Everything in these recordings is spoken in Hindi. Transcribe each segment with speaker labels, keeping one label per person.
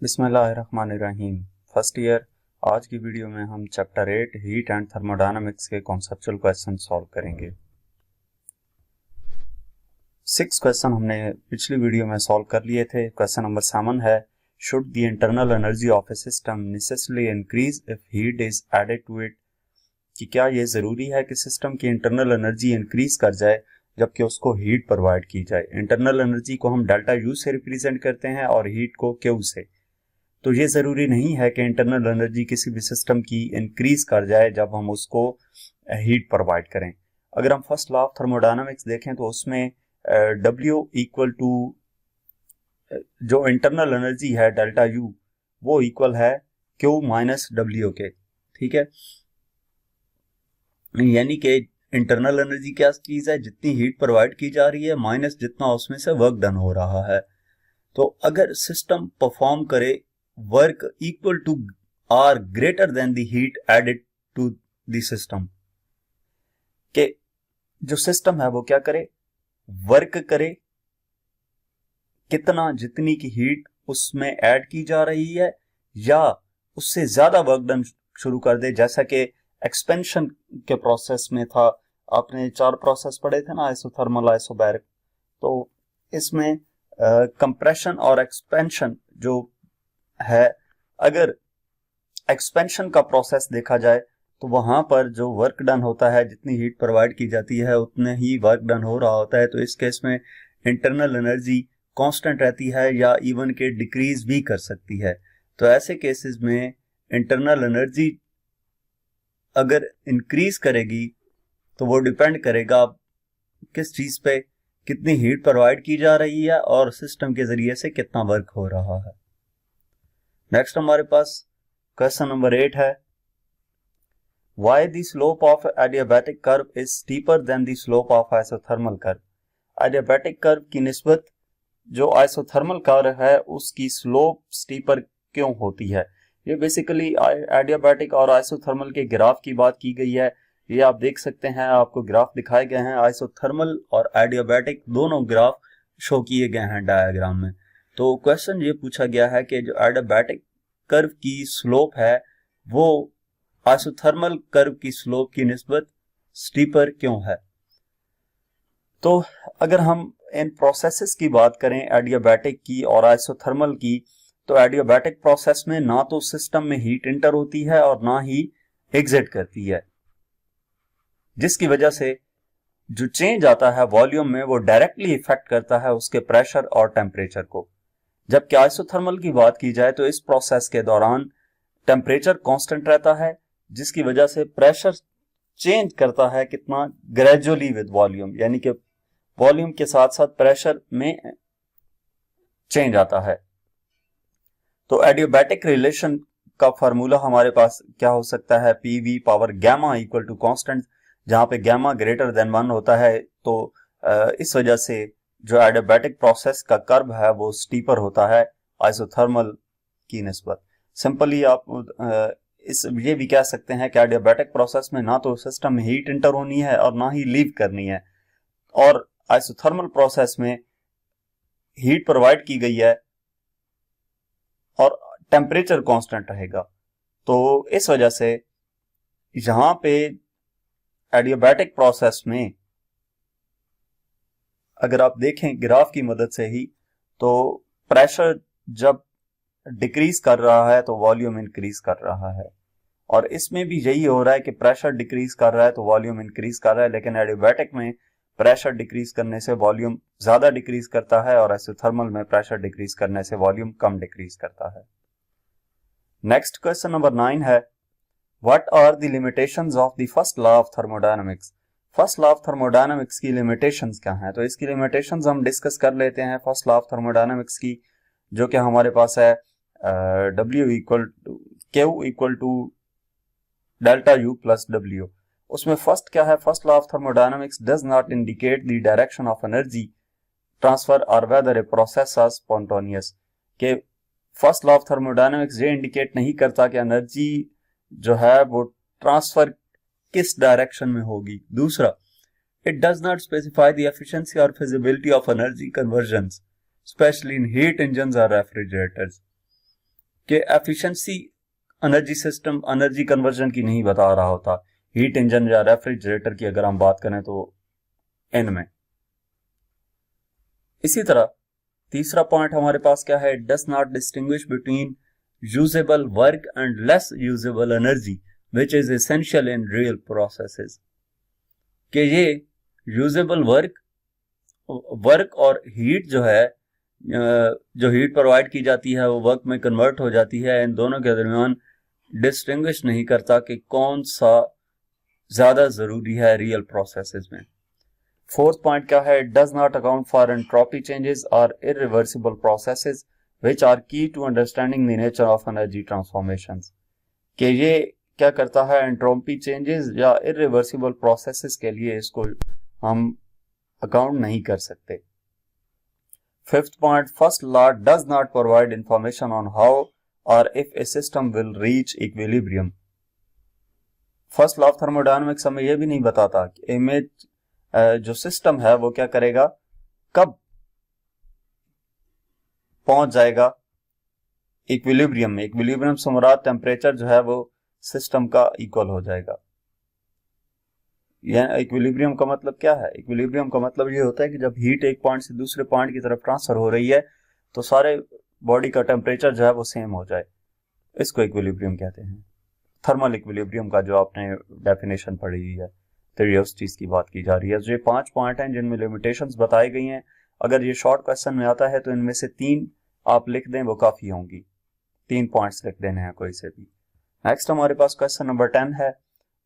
Speaker 1: बिस्मिल्लाहिर्रहमानिर्रहीम। First year. आज की वीडियो में हम चैप्टर 8 हीट एंड थर्मोडायनामिक्स के कॉन्सेप्चुअल क्वेश्चन सॉल्व करेंगे। 6 क्वेश्चन हमने पिछली वीडियो में सॉल्व कर लिए थे। क्वेश्चन नंबर 7 है, should the internal energy of a system necessarily increase if heat is added to it, कि क्या ये जरूरी है कि सिस्टम की इंटरनल एनर्जी इंक्रीज कर जाए जबकि उसको हीट प्रोवाइड की जाए। इंटरनल एनर्जी को हम डेल्टा यू से रिप्रेजेंट करते हैं और हीट को क्यू से। तो ये जरूरी नहीं है कि इंटरनल एनर्जी किसी भी सिस्टम की इंक्रीज कर जाए जब हम उसको हीट प्रोवाइड करें। अगर हम फर्स्ट लॉ ऑफ थर्मोडायनामिक्स देखें तो उसमें W इक्वल टू जो इंटरनल एनर्जी है डेल्टा यू वो इक्वल है Q माइनस डब्ल्यू के। ठीक है, यानी कि इंटरनल एनर्जी क्या चीज है, जितनी हीट प्रोवाइड की जा रही है माइनस जितना उसमें से वर्क डन हो रहा है। तो अगर सिस्टम परफॉर्म करे work equal to or greater than the heat added to the system, के जो सिस्टम है वो क्या करे, वर्क करे कितना, जितनी की हीट उसमें ऐड की जा रही है या उससे ज्यादा वर्क डन शुरू कर दे। जैसा कि एक्सपेंशन के प्रोसेस में था, आपने 4 प्रोसेस पढ़े थे ना, आइसोथर्मल, आइसोबैरिक। तो इसमें कंप्रेशन और एक्सपेंशन जो है, अगर एक्सपेंशन का प्रोसेस देखा जाए तो वहां पर जो वर्क डन होता है, जितनी हीट प्रोवाइड की जाती है उतने ही वर्क डन हो रहा होता है। तो इस केस में इंटरनल एनर्जी कांस्टेंट रहती है या इवन के डिक्रीज भी कर सकती है। तो ऐसे केसेस में इंटरनल एनर्जी अगर इंक्रीज करेगी तो वो डिपेंड करेगा किस चीज पे, कितनी हीट प्रोवाइड की जा रही है और सिस्टम के जरिए से कितना वर्क हो रहा है। नेक्स्ट हमारे पास क्वेश्चन नंबर 8 है, Why the slope of adiabatic curve is steeper than the slope of isothermal curve? Adiabatic curve की निस्बत जो आइसोथर्मल कर्व है उसकी स्लोप स्टीपर क्यों होती है? ये बेसिकली एडियाबैटिक और आइसोथर्मल के ग्राफ की बात की गई है। ये आप देख सकते हैं, आपको ग्राफ दिखाए गए हैं, आइसोथर्मल और एडियाबैटिक दोनों ग्राफ शो किए गए हैं डायग्राम में। तो क्वेश्चन ये पूछा गया है कि जो एडियाबैटिक कर्व की स्लोप है वो आइसोथर्मल कर्व की स्लोप की निस्बत स्टीपर क्यों है। तो अगर हम इन प्रोसेसेस की बात करें एडियाबैटिक की और आइसोथर्मल की, तो एडियाबैटिक प्रोसेस में ना तो सिस्टम में हीट इंटर होती है और ना ही एग्जिट करती है, जिसकी वजह से जो चेंज आता है वॉल्यूम में वो डायरेक्टली इफेक्ट करता है उसके प्रेशर और टेम्परेचर को। जबकि आइसोथर्मल की बात की जाए तो इस प्रोसेस के दौरान टेम्परेचर कांस्टेंट रहता है, जिसकी वजह से प्रेशर चेंज करता है कितना, ग्रेजुअली विद वॉल्यूम, यानी कि वॉल्यूम के साथ साथ प्रेशर में चेंज आता है। तो एडियाबैटिक रिलेशन का फार्मूला हमारे पास क्या हो सकता है, PV power gamma equal to constant, जहां पे गैमा ग्रेटर देन 1 होता है। तो इस वजह से जो एडियाबैटिक प्रोसेस का कर्व है वो स्टीपर होता है आइसोथर्मल की निस्बत। सिंपली आप इस ये भी कह सकते हैं कि एडियाबैटिक प्रोसेस में ना तो सिस्टम में हीट इंटर होनी है और ना ही लीव करनी है, और आइसोथर्मल प्रोसेस में हीट प्रोवाइड की गई है और टेम्परेचर कांस्टेंट रहेगा। तो इस वजह से यहां पे एडियाबैटिक प्रोसेस में अगर आप देखें ग्राफ की मदद से ही, तो प्रेशर जब डिक्रीज कर रहा है तो वॉल्यूम इंक्रीज कर रहा है, और इसमें भी यही हो रहा है कि प्रेशर डिक्रीज कर रहा है तो वॉल्यूम इंक्रीज कर रहा है। लेकिन एडियाबैटिक में प्रेशर डिक्रीज करने से वॉल्यूम ज्यादा डिक्रीज करता है और आइसोथर्मल में प्रेशर डिक्रीज करने से वॉल्यूम कम डिक्रीज करता है। नेक्स्ट क्वेश्चन नंबर 9 है, what are the limitations of the first law of thermodynamics? First law of thermodynamics की लिमिटेशंस क्या हैं? तो इसकी लिमिटेशंस हम डिस्कस कर लेते हैं फर्स्ट लॉ ऑफ थर्मोडायनामिक्स की, जो कि हमारे पास है W equal to Q equal to delta U plus W। उसमें फर्स्ट क्या है, first law of thermodynamics does not indicate the direction of energy transfer और whether a process are spontaneous, के फर्स्ट लॉ ऑफ थर्मोडायनामिक्स ये इंडिकेट नहीं करता कि एनर्जी जो है वो ट्रांसफर किस डायरेक्शन में होगी। दूसरा, it does not specify the efficiency और feasibility of energy conversion, specially in heat engines और रेफ्रिजरेटर्स। कि efficiency energy system energy conversion की नहीं बता रहा होता। हीट इंजन या रेफ्रिजरेटर की अगर हम बात करें तो इनमें। इसी तरह तीसरा पॉइंट हमारे पास क्या है, does not distinguish between usable work and less usable energy which is essential in real processes. कि ये यूजेबल वर्क और हीट जो है, जो हीट प्रोवाइड की जाती है वो वर्क में कन्वर्ट हो जाती है, इन दोनों के दरमियान डिस्टिंग्विश नहीं करता कि कौन सा ज्यादा जरूरी है रियल प्रोसेसेस में। फोर्थ पॉइंट क्या है, does not account for entropy changes और irreversible processes which are key to understanding the nature of energy transformations. कि ये क्या करता है, एंट्रोपी चेंजेस या इरिवर्सिबल प्रोसेसेस के लिए इसको हम अकाउंट नहीं कर सकते। Fifth point, first law does not provide information on how और if a system will reach equilibrium. First law of thermodynamics हमें यह भी नहीं बताता कि इमेज जो सिस्टम है वो क्या करेगा, कब पहुंच जाएगा इक्विलिब्रियम में। इक्विलिब्रियम से मुराद टेम्परेचर जो है वो सिस्टम का इक्वल हो जाएगा। यह इक्विलिब्रियम का मतलब क्या है, इक्विलिब्रियम का मतलब ये होता है कि जब हीट एक पॉइंट से दूसरे पॉइंट की तरफ ट्रांसफर हो रही है तो सारे बॉडी का टेम्परेचर जो है वो सेम हो जाए, इसको इक्विलिब्रियम कहते हैं। थर्मल इक्विलिब्रियम का जो आपने डेफिनेशन पढ़ी हुई है, तो ये उस चीज की बात की जा रही है। जो ये 5 पॉइंट हैं जिनमें लिमिटेशंस बताई गई हैं, अगर ये शॉर्ट क्वेश्चन में आता है तो इनमें से 3 आप लिख दें वो काफी होंगी। 3 पॉइंट्स लिख देने हैं कोई से भी। नेक्स्ट हमारे पास क्वेश्चन नंबर 10 है,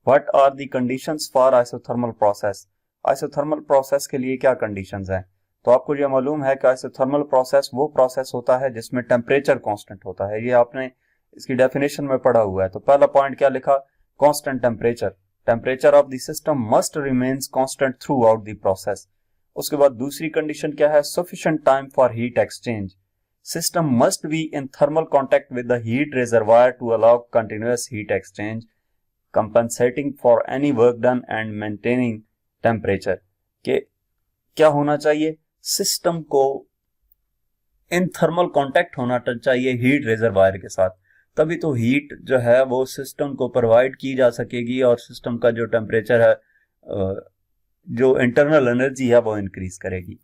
Speaker 1: what are the conditions for isothermal process. Isothermal process के लिए क्या कंडीशंस हैं। तो आपको ये मालूम है कि आइसोथर्मल प्रोसेस वो प्रोसेस होता है जिसमें टेम्परेचर कांस्टेंट होता है। ये आपने इसकी डेफिनेशन में पढ़ा हुआ है। तो पहला पॉइंट क्या लिखा, constant temperature, temperature of the system must remains constant throughout the process. उसके बाद दूसरी कंडीशन क्या है, sufficient time for heat exchange, system must be in thermal contact with the heat reservoir to allow continuous heat exchange compensating for any work done and maintaining temperature. के क्या होना चाहिए, सिस्टम को इन थर्मल कांटेक्ट होना चाहिए हीट रिजर्वायर के साथ, तभी तो हीट जो है वो सिस्टम को प्रोवाइड की जा सकेगी और सिस्टम का जो टेम्परेचर है, जो इंटरनल एनर्जी है वो इंक्रीज करेगी।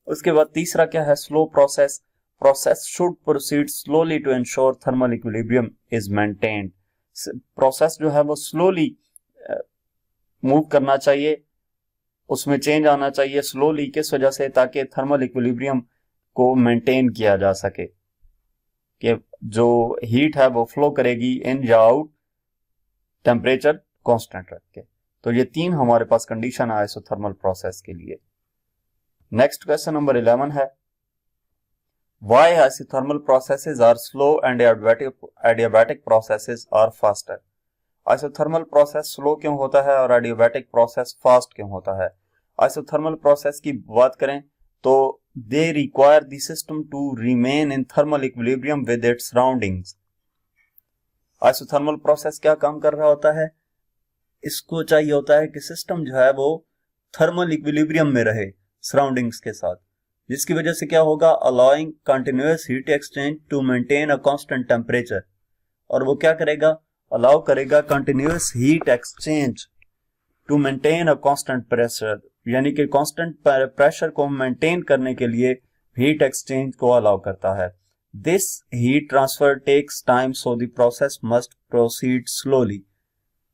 Speaker 1: उसके बाद तीसरा क्या है, slow process, process should proceed slowly to ensure thermal equilibrium is maintained. Process जो है वो स्लोली मूव करना चाहिए, उसमें चेंज आना चाहिए स्लोली, किस वजह से, ताकि थर्मल इक्विलिब्रियम को मेंटेन किया जा सके कि जो हीट है वो फ्लो करेगी इन या आउट, टेम्परेचर कांस्टेंट रख के। तो ये 3 हमारे पास कंडीशन है आइसोथर्मल प्रोसेस के लिए। नेक्स्ट क्वेश्चन नंबर 11 है, why isothermal processes are slow and adiabatic processes are faster. Isothermal process slow क्यों होता है और एडियाबैटिक प्रोसेस फास्ट क्यों होता है। आइसोथर्मल प्रोसेस की बात करें तो they require the system to remain in thermal equilibrium with its surroundings। Isothermal process क्या काम कर रहा होता है, इसको चाहिए होता है कि सिस्टम जो है वो थर्मल इक्विलिब्रियम में रहे सराउंडिंग्स के साथ, जिसकी वजह से क्या होगा, allowing continuous heat exchange to maintain a constant temperature. और वो क्या करेगा, अलाउ करेगा continuous heat exchange to maintain a constant pressure, यानी कि कांस्टेंट प्रेशर को मेंटेन करने के लिए हीट एक्सचेंज को अलाउ करता है। This heat transfer takes time so the process must proceed slowly.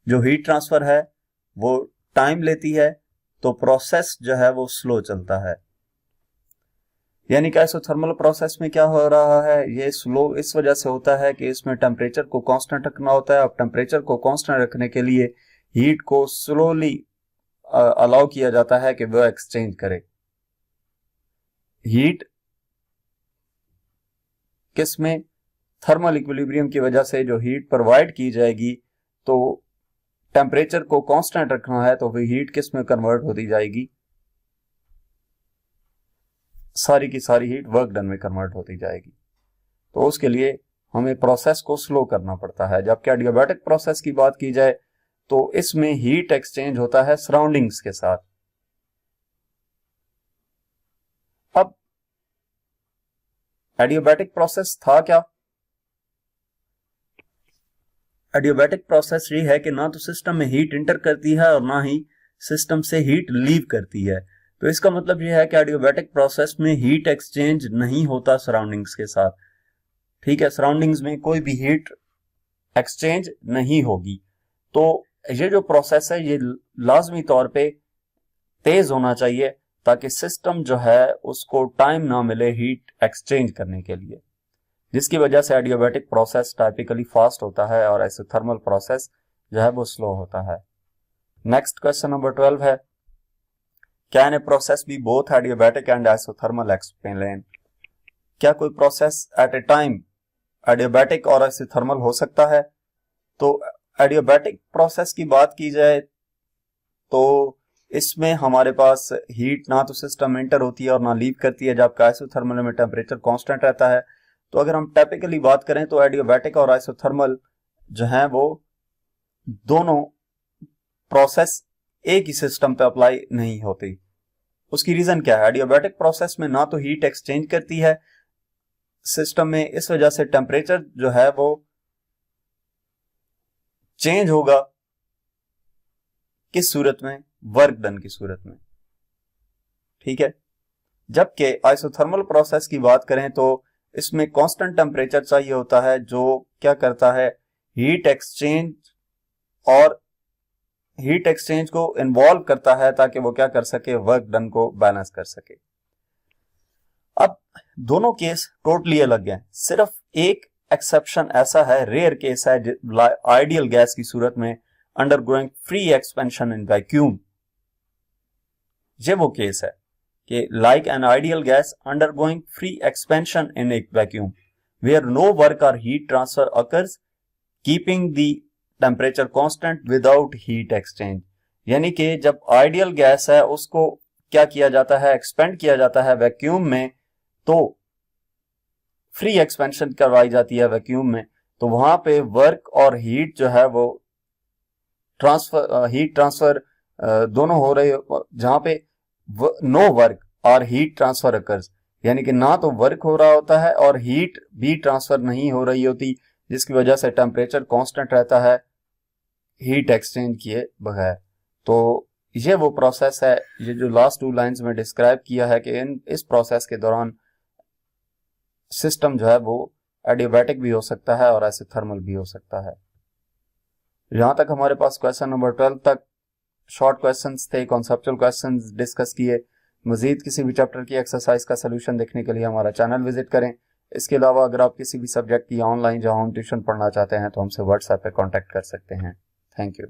Speaker 1: जो हीट ट्रांसफर है वो टाइम लेती है, तो प्रोसेस जो है वो स्लो चलता है। यानी कि आइसोथर्मल प्रोसेस में क्या हो रहा है, ये स्लो इस वजह से होता है कि इसमें टेम्परेचर को कांस्टेंट रखना होता है। अब टेम्परेचर को कांस्टेंट रखने के लिए हीट को स्लोली अलाउ किया जाता है कि वह एक्सचेंज करे। हीट किस में, थर्मल इक्विलिब्रियम की वजह से जो हीट प्रोवाइड की जाएगी, तो टेम्परेचर को कांस्टेंट रखना है तो वह हीट किस में कन्वर्ट होती जाएगी, सारी की सारी हीट वर्क डन में कन्वर्ट होती जाएगी। तो उसके लिए हमें प्रोसेस को स्लो करना पड़ता है। जबकि एडियाबैटिक प्रोसेस की बात की जाए तो इसमें हीट एक्सचेंज होता है सराउंडिंग्स के साथ। अब एडियाबैटिक प्रोसेस था क्या, एडियाबैटिक प्रोसेस ये है कि ना तो सिस्टम में हीट इंटर करती है और ना ही सिस्टम से हीट लीव करती है। तो इसका मतलब यह है कि एडियाबैटिक प्रोसेस में हीट एक्सचेंज नहीं होता सराउंडिंग्स के साथ। ठीक है, सराउंडिंग्स में कोई भी हीट एक्सचेंज नहीं होगी। तो ये जो प्रोसेस है ये लाजमी तौर पे तेज होना चाहिए ताकि सिस्टम जो है उसको टाइम ना मिले हीट एक्सचेंज करने के लिए, जिसकी वजह से एडियाबैटिक प्रोसेस टाइपिकली फास्ट होता है और आइसोथर्मल प्रोसेस जो है वो स्लो होता है। नेक्स्ट क्वेश्चन नंबर 12 है, can a process be both adiabatic and isothermal? Explain. क्या कोई process at a time adiabatic और आइसोथर्मल हो सकता है? तो एडियाबैटिक प्रोसेस की बात की जाए तो इसमें हमारे पास हीट ना तो सिस्टम में एंटर होती है और ना लीव करती है, जबकि आइसोथर्मल में टेम्परेचर कांस्टेंट रहता है। तो अगर हम टाइपिकली बात करें तो एडियाबैटिक और आइसोथर्मल जो है वो दोनों प्रोसेस एक ही सिस्टम पे अप्लाई नहीं होती। उसकी रीजन क्या है? एडियाबैटिक प्रोसेस में ना तो हीट एक्सचेंज करती है सिस्टम में, इस वजह से टेम्परेचर जो है वो चेंज होगा किस सूरत में? वर्क डन की सूरत में। ठीक है, जबकि आइसोथर्मल प्रोसेस की बात करें तो इसमें कांस्टेंट टेम्परेचर चाहिए होता है जो क्या करता है, हीट एक्सचेंज और हीट एक्सचेंज को इन्वॉल्व करता है ताकि वो क्या कर सके, वर्क डन को बैलेंस कर सके। अब दोनों केस टोटली अलग हैं, सिर्फ एक एक्सेप्शन ऐसा है, रेयर केस है आइडियल गैस की सूरत में undergoing free expansion in vacuum. ये वो केस है कि like an ideal gas undergoing free expansion in a vacuum where no work और heat transfer occurs keeping the temperature constant without heat exchange. यानी कि जब आइडियल गैस है उसको क्या किया जाता है, एक्सपेंड किया जाता है वैक्यूम में, तो फ्री एक्सपेंशन करवाई जाती है वैक्यूम में, तो वहां पे वर्क और हीट जो है वो हीट ट्रांसफर दोनों हो रहे, जहां पे नो वर्क और हीट ट्रांसफर अकर्स, यानी कि ना तो वर्क हो रहा होता है और हीट भी ट्रांसफर नहीं हो रही होती, जिसकी वजह से टेम्परेचर कांस्टेंट रहता है हीट एक्सचेंज किए बगैर। तो ये वो प्रोसेस है, ये जो लास्ट 2 लाइंस में डिस्क्राइब किया है कि इस प्रोसेस के दौरान सिस्टम जो है वो एडियाबैटिक भी हो सकता है और आइसोथर्मल भी हो सकता है। यहां तक हमारे पास क्वेश्चन नंबर 12 तक शॉर्ट क्वेश्चंस थे, कॉन्सेप्चुअल क्वेश्चंस डिस्कस किए। मजीद किसी भी चैप्टर की एक्सरसाइज का सलूशन देखने के लिए हमारा चैनल विजिट करें। इसके अलावा अगर आप किसी भी सब्जेक्ट की ऑनलाइन या होम ट्यूशन पढ़ना चाहते हैं तो हमसे व्हाट्सएप पे कांटेक्ट कर सकते हैं। Thank you.